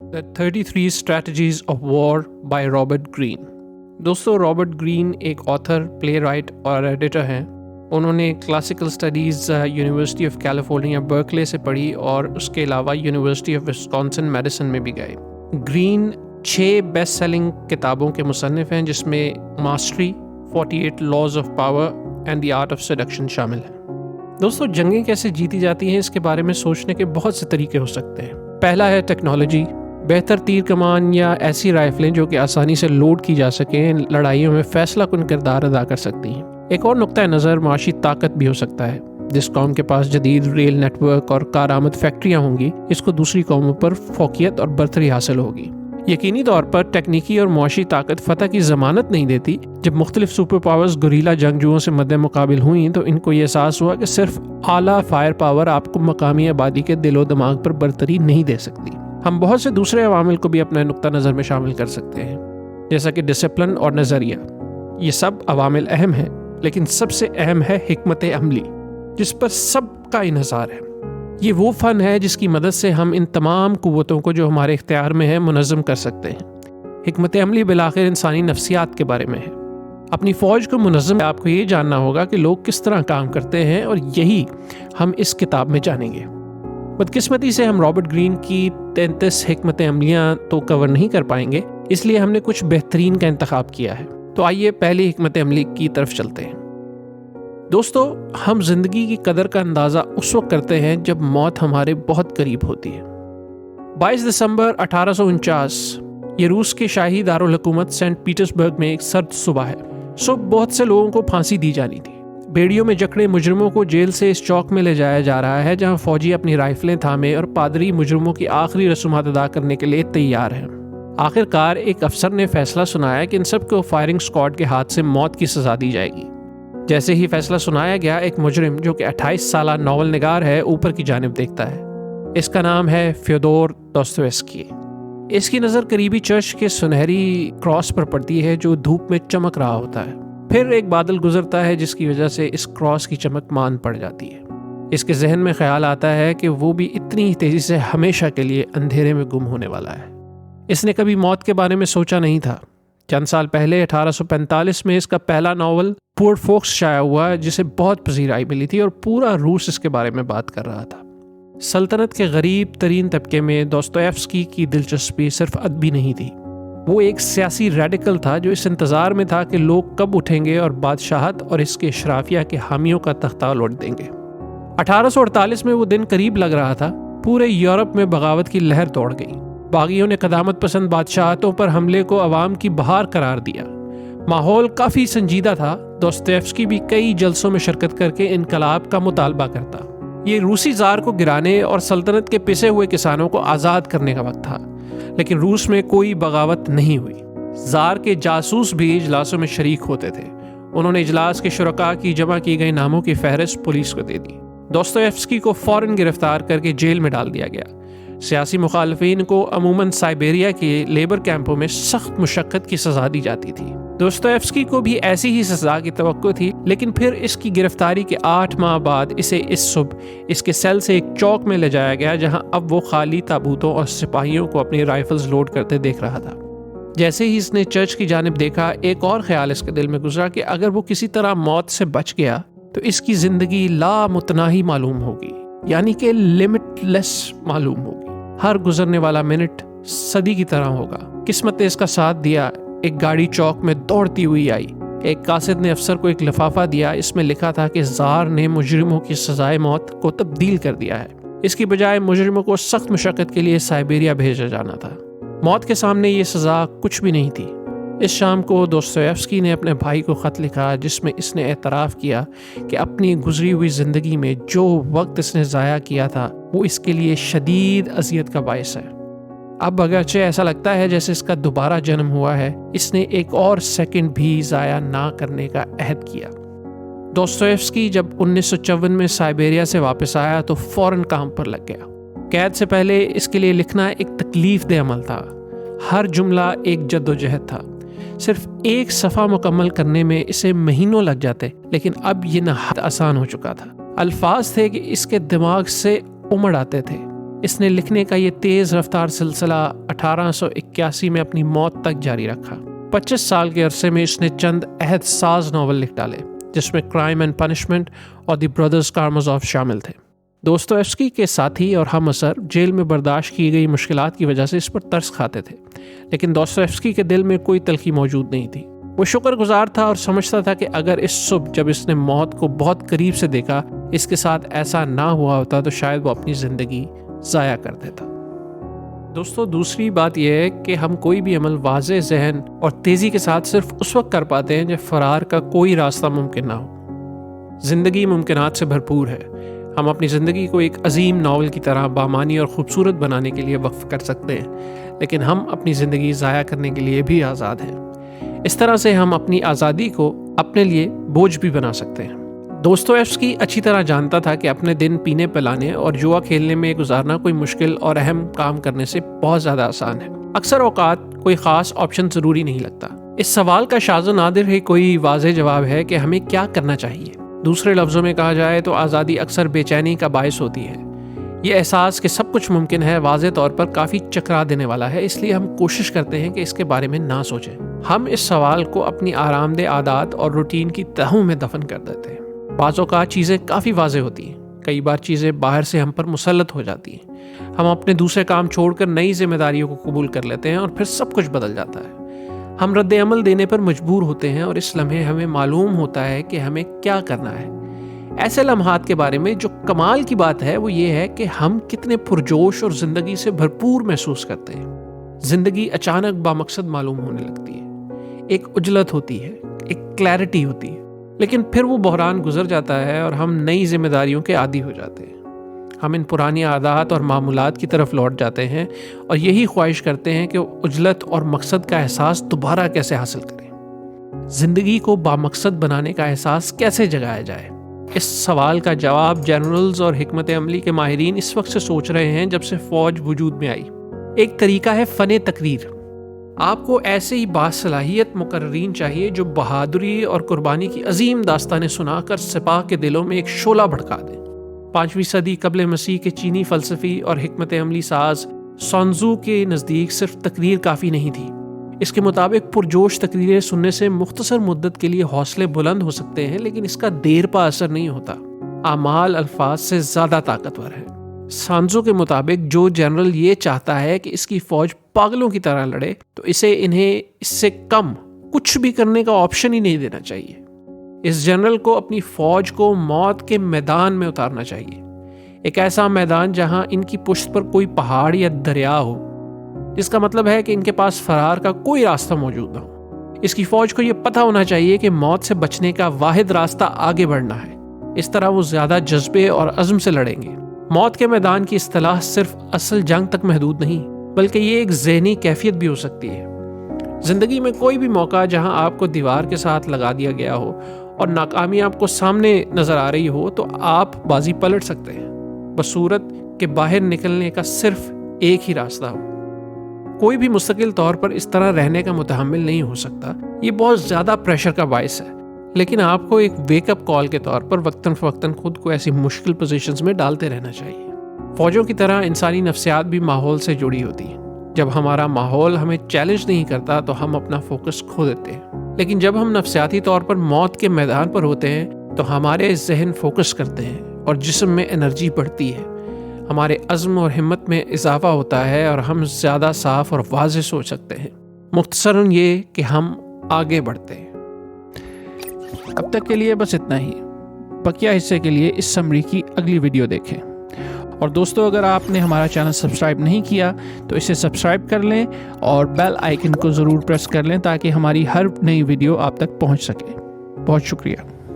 The 33 Strategies of War by Robert Greene. दोस्तों, Robert Greene एक author, play right और editor हैं। उन्होंने classical studies university of California Berkeley से पढ़ी और उसके अलावा यूनिवर्सिटी ऑफ विस्कॉन्सिन मेडिसिन में भी गए। ग्रीन 6 बेस्ट सेलिंग किताबों के मुसन्निफ़ हैं, जिसमें Mastery, 48 Laws of Power and the Art of Seduction शामिल है। दोस्तों, जंगें कैसे जीती जाती हैं इसके बारे में सोचने के बहुत से तरीके हो सकते हैं। पहला है टेक्नोलॉजी। बेहतर तीर कमान या ऐसी राइफलें जो कि आसानी से लोड की जा सकें, लड़ाइयों में फैसला कुन किरदार अदा कर सकती हैं। एक और नुक्ता नज़र माशी ताकत भी हो सकता है। जिस कौम के पास जदीद रेल नेटवर्क और कारआमद फैक्ट्रियाँ होंगी, इसको दूसरी कौमों पर फोकियत और बर्तरी हासिल होगी। यकीनी तौर पर टेक्निकी और मुआशी ताकत फतह की ज़मानत नहीं देती। जब मुख्तलिफ सुपर पावर्स गुरीला जंगजुओं से मद्दे मुकाबिल हुई तो इनको ये एहसास हुआ कि सिर्फ आला फायर पावर आपको मकामी आबादी के दिलो दिमाग पर बर्तरी नहीं दे सकती। हम बहुत से दूसरे अवामिल को भी अपने नुक्ता नज़र में शामिल कर सकते हैं, जैसा कि डिसिप्लिन और नज़रिया। ये सब अवामिल अहम हैं, लेकिन सबसे अहम है हिकमत अमली, जिस पर सबका इन्हिसार है। ये वो फ़न है जिसकी मदद से हम इन तमाम कुव्वतों को जो हमारे इख्तियार में है मुनज़्ज़म कर सकते हैं। हिकमत अमली बिलाखिर इंसानी नफ्सियात के बारे में है। अपनी फ़ौज को मुनज़्ज़म आपको ये जानना होगा कि लोग किस तरह काम करते हैं, और यही हम इस किताब में जानेंगे। बदकिस्मती से हम रॉबर्ट ग्रीन की 33 हिकमत अमलियाँ तो कवर नहीं कर पाएंगे, इसलिए हमने कुछ बेहतरीन का इंतखाब किया है। तो आइए पहली हिकमत अमली की तरफ चलते हैं। दोस्तों, हम ज़िंदगी की कदर का अंदाज़ा उस वक्त करते हैं जब मौत हमारे बहुत करीब होती है। 22 दिसंबर 1849 ये रूस के शाही दारुल हुकूमत सेंट पीटर्सबर्ग में एक सर्द सुबह है। सुबह बहुत से लोगों को फांसी दी जानी थी। बेड़ियों में जकड़े मुजरिमों को जेल से इस चौक में ले जाया जा रहा है, जहां फौजी अपनी राइफलें थामे और पादरी मुजरिमों की आखिरी रसूमात अदा करने के लिए तैयार हैं। आखिरकार एक अफसर ने फैसला सुनाया कि इन सब को फायरिंग स्क्वाड के हाथ से मौत की सज़ा दी जाएगी। जैसे ही फैसला सुनाया गया, एक मुजरिम जो कि 28 साला नॉवल निगार है, ऊपर की जानिब देखता है। इसका नाम है फ्योदोर दोस्तोयेव्स्की। इसकी नज़र करीबी चर्च के सुनहरी क्रॉस पर पड़ती है जो धूप में चमक रहा होता है। फिर एक बादल गुजरता है जिसकी वजह से इस क्रॉस की चमक मान पड़ जाती है। इसके जहन में ख्याल आता है कि वो भी इतनी ही तेज़ी से हमेशा के लिए अंधेरे में गुम होने वाला है। इसने कभी मौत के बारे में सोचा नहीं था। चंद साल पहले 1845 में इसका पहला नावल पुअर फोक्स शाया हुआ, जिसे बहुत पसीराई मिली थी और पूरा रूस इसके बारे में बात कर रहा था। सल्तनत के गरीब तरीन तबके में दोस्तोयेव्स्की की दिलचस्पी सिर्फ अदबी नहीं थी। वो एक सियासी रेडिकल था जो इस इंतज़ार में था कि लोग कब उठेंगे और बादशाहत और इसके इशराफिया के हामियों का तख्ता लौट देंगे। 1848 में वो दिन करीब लग रहा था। पूरे यूरोप में बगावत की लहर दौड़ गई। बागियों ने कदामत पसंद बादशाहतों पर हमले को अवाम की बहार करार दिया। माहौल काफ़ी संजीदा था। दोस्तोयेव्स्की भी कई जलसों में शिरकत करके इनकलाब का मुतालबा करता। ये रूसी ज़ार को गिराने और सल्तनत के पिसे हुए किसानों को आज़ाद करने का वक्त था, लेकिन रूस में कोई बगावत नहीं हुई। ज़ार के जासूस भी इजलासों में शरीक होते थे। उन्होंने इजलास के शुरका की जमा की गई नामों की फहरिस्त पुलिस को दे दी। दोस्तोयेव्स्की को फ़ौरन गिरफ्तार करके जेल में डाल दिया गया। सियासी मुखालफिन को अमूमन साइबेरिया के लेबर कैंपों में सख्त मुशक्कत की सज़ा दी जाती थी। दोस्तोयेव्स्की को भी ऐसी ही सज़ा की तवक्को थी, लेकिन फिर इसकी गिरफ्तारी के 8 माह बाद इसे इस सुबह इसके सेल से एक चौक में ले जाया गया, जहां अब वो खाली ताबूतों और सिपाहियों को अपनी राइफल्स लोड करते देख रहा था। जैसे ही इसने चर्च की जानिब देखा, एक और ख्याल इसके दिल में गुजरा कि अगर वो किसी तरह मौत से बच गया तो इसकी ज़िंदगी लामुतनाही मालूम होगी, यानी कि लिमिटलेस मालूम होगी। हर गुजरने वाला मिनट सदी की तरह होगा। किस्मत ने इसका साथ दिया। एक गाड़ी चौक में दौड़ती हुई आई। एक कासिद ने अफसर को एक लिफाफा दिया। इसमें लिखा था कि ज़ार ने मुजरिमों की सजाए मौत को तब्दील कर दिया है। इसकी बजाय मुजरिमों को सख्त मुशक्कत के लिए साइबेरिया भेजा जाना था। मौत के सामने ये सज़ा कुछ भी नहीं थी। इस शाम को दोस्तोयेव्स्की ने अपने भाई को ख़त लिखा, जिसमें इसने एतराफ़ किया कि अपनी गुजरी हुई ज़िंदगी में जो वक्त इसने ज़ाया किया था वो इसके लिए शदीद अज़ियत का बायस है। अब अगरचे ऐसा लगता है जैसे इसका दोबारा जन्म हुआ है, इसने एक और सेकंड भी ज़ाया ना करने का अहद किया। दोस्तोयेव्स्की जब 1954 में साइबेरिया से वापस आया तो फ़ौरन काम पर लग गया। कैद से पहले इसके लिए लिखना एक तकलीफ़ दे अमल था। हर जुमला एक जद्दोजहद था। सिर्फ एक सफ़ा मुकम्मल करने में इसे महीनों लग जाते, लेकिन अब ये नहायत आसान हो चुका था। अल्फाज थे कि इसके दिमाग से उमड़ आते थे। اس نے لکھنے کا یہ تیز رفتار سلسلہ 1881 میں اپنی موت تک جاری رکھا۔ 25 سال کے عرصے میں اس نے چند عہد ساز ناول لکھ ڈالے، جس میں کرائم اینڈ پنشمنٹ اور دی برادرز کارمازوف شامل تھے۔ دوستویفسکی کے ساتھی اور ہم اثر جیل میں برداشت کی گئی مشکلات کی وجہ سے اس پر ترس کھاتے تھے، لیکن دوستویفسکی کے دل میں کوئی تلخی موجود نہیں تھی۔ وہ شکر گزار تھا اور سمجھتا تھا کہ اگر اس صبح جب اس نے موت کو بہت قریب سے دیکھا اس کے ساتھ ایسا نہ ہوا ہوتا تو شاید وہ اپنی زندگی ضائع کر دیتا۔ دوستو، دوسری بات یہ ہے کہ ہم کوئی بھی عمل واضح ذہن اور تیزی کے ساتھ صرف اس وقت کر پاتے ہیں جب فرار کا کوئی راستہ ممکن نہ ہو۔ زندگی ممکنات سے بھرپور ہے۔ ہم اپنی زندگی کو ایک عظیم ناول کی طرح بامانی اور خوبصورت بنانے کے لیے وقف کر سکتے ہیں، لیکن ہم اپنی زندگی ضائع کرنے کے لیے بھی آزاد ہیں۔ اس طرح سے ہم اپنی آزادی کو اپنے لیے بوجھ بھی بنا سکتے ہیں۔ دوستویفسکی اچھی طرح جانتا تھا کہ اپنے دن پینے پلانے اور جوا کھیلنے میں گزارنا کوئی مشکل اور اہم کام کرنے سے بہت زیادہ آسان ہے۔ اکثر اوقات کوئی خاص آپشن ضروری نہیں لگتا۔ اس سوال کا شاذ و نادر ہی کوئی واضح جواب ہے کہ ہمیں کیا کرنا چاہیے۔ دوسرے لفظوں میں کہا جائے تو آزادی اکثر بے چینی کا باعث ہوتی ہے۔ یہ احساس کہ سب کچھ ممکن ہے واضح طور پر کافی چکرا دینے والا ہے، اس لیے ہم کوشش کرتے ہیں کہ اس کے بارے میں نہ سوچیں۔ ہم اس سوال کو اپنی آرام دہ عادات اور روٹین کی تہوں میں دفن کر دیتے ہیں۔ بعض اوقات چیزیں کافی واضح ہوتی ہیں، کئی بار چیزیں باہر سے ہم پر مسلط ہو جاتی ہیں۔ ہم اپنے دوسرے کام چھوڑ کر نئی ذمہ داریوں کو قبول کر لیتے ہیں اور پھر سب کچھ بدل جاتا ہے۔ ہم رد عمل دینے پر مجبور ہوتے ہیں اور اس لمحے ہمیں معلوم ہوتا ہے کہ ہمیں کیا کرنا ہے۔ ایسے لمحات کے بارے میں جو کمال کی بات ہے وہ یہ ہے کہ ہم کتنے پرجوش اور زندگی سے بھرپور محسوس کرتے ہیں۔ زندگی اچانک بامقصد معلوم ہونے لگتی ہے، ایک عجلت ہوتی ہے، ایک کلیرٹی ہوتی ہے، لیکن پھر وہ بحران گزر جاتا ہے اور ہم نئی ذمہ داریوں کے عادی ہو جاتے ہیں۔ ہم ان پرانی عادات اور معمولات کی طرف لوٹ جاتے ہیں اور یہی خواہش کرتے ہیں کہ عجلت اور مقصد کا احساس دوبارہ کیسے حاصل کریں۔ زندگی کو بامقصد بنانے کا احساس کیسے جگایا جائے؟ اس سوال کا جواب جنرلز اور حکمت عملی کے ماہرین اس وقت سے سوچ رہے ہیں جب سے فوج وجود میں آئی۔ ایک طریقہ ہے فن تقریر۔ آپ کو ایسے ہی باصلاحیت مقررین چاہیے جو بہادری اور قربانی کی عظیم داستانیں سنا کر سپاہ کے دلوں میں ایک شعلہ بھڑکا دیں۔ 5ویں صدی قبل مسیح کے چینی فلسفی اور حکمت عملی ساز سونزو کے نزدیک صرف تقریر کافی نہیں تھی۔ اس کے مطابق پرجوش تقریریں سننے سے مختصر مدت کے لیے حوصلے بلند ہو سکتے ہیں، لیکن اس کا دیر پا اثر نہیں ہوتا۔ اعمال الفاظ سے زیادہ طاقتور ہے۔ سانزو کے مطابق جو جنرل یہ چاہتا ہے کہ اس کی فوج پاگلوں کی طرح لڑے تو انہیں اس سے کم کچھ بھی کرنے کا آپشن ہی نہیں دینا چاہیے۔ اس جنرل کو اپنی فوج کو موت کے میدان میں اتارنا چاہیے، ایک ایسا میدان جہاں ان کی پشت پر کوئی پہاڑ یا دریا ہو، جس کا مطلب ہے کہ ان کے پاس فرار کا کوئی راستہ موجود نہ ہو۔ اس کی فوج کو یہ پتہ ہونا چاہیے کہ موت سے بچنے کا واحد راستہ آگے بڑھنا ہے۔ اس طرح وہ زیادہ جذبے اور عزم سے لڑیں گے۔ موت کے میدان کی اصطلاح صرف اصل جنگ تک محدود نہیں، بلکہ یہ ایک ذہنی کیفیت بھی ہو سکتی ہے۔ زندگی میں کوئی بھی موقع جہاں آپ کو دیوار کے ساتھ لگا دیا گیا ہو اور ناکامی آپ کو سامنے نظر آ رہی ہو تو آپ بازی پلٹ سکتے ہیں، بصورت کہ باہر نکلنے کا صرف ایک ہی راستہ ہو۔ کوئی بھی مستقل طور پر اس طرح رہنے کا متحمل نہیں ہو سکتا، یہ بہت زیادہ پریشر کا باعث ہے، لیکن آپ کو ایک ویک اپ کال کے طور پر وقتاً فوقتاً خود کو ایسی مشکل پوزیشنز میں ڈالتے رہنا چاہیے۔ فوجوں کی طرح انسانی نفسیات بھی ماحول سے جڑی ہوتی ہیں۔ جب ہمارا ماحول ہمیں چیلنج نہیں کرتا تو ہم اپنا فوکس کھو دیتے ہیں، لیکن جب ہم نفسیاتی طور پر موت کے میدان پر ہوتے ہیں تو ہمارے ذہن فوکس کرتے ہیں اور جسم میں انرجی بڑھتی ہے، ہمارے عزم اور ہمت میں اضافہ ہوتا ہے اور ہم زیادہ صاف اور واضح سوچ سکتے ہیں۔ مختصراً یہ کہ ہم آگے بڑھتے ہیں۔ اب تک کے لیے بس اتنا ہی۔ بقیہ حصے کے لیے اس سمری کی اگلی ویڈیو دیکھیں۔ اور دوستو، اگر آپ نے ہمارا چینل سبسکرائب نہیں کیا تو اسے سبسکرائب کر لیں اور بیل آئیکن کو ضرور پریس کر لیں تاکہ ہماری ہر نئی ویڈیو آپ تک پہنچ سکے۔ بہت شکریہ۔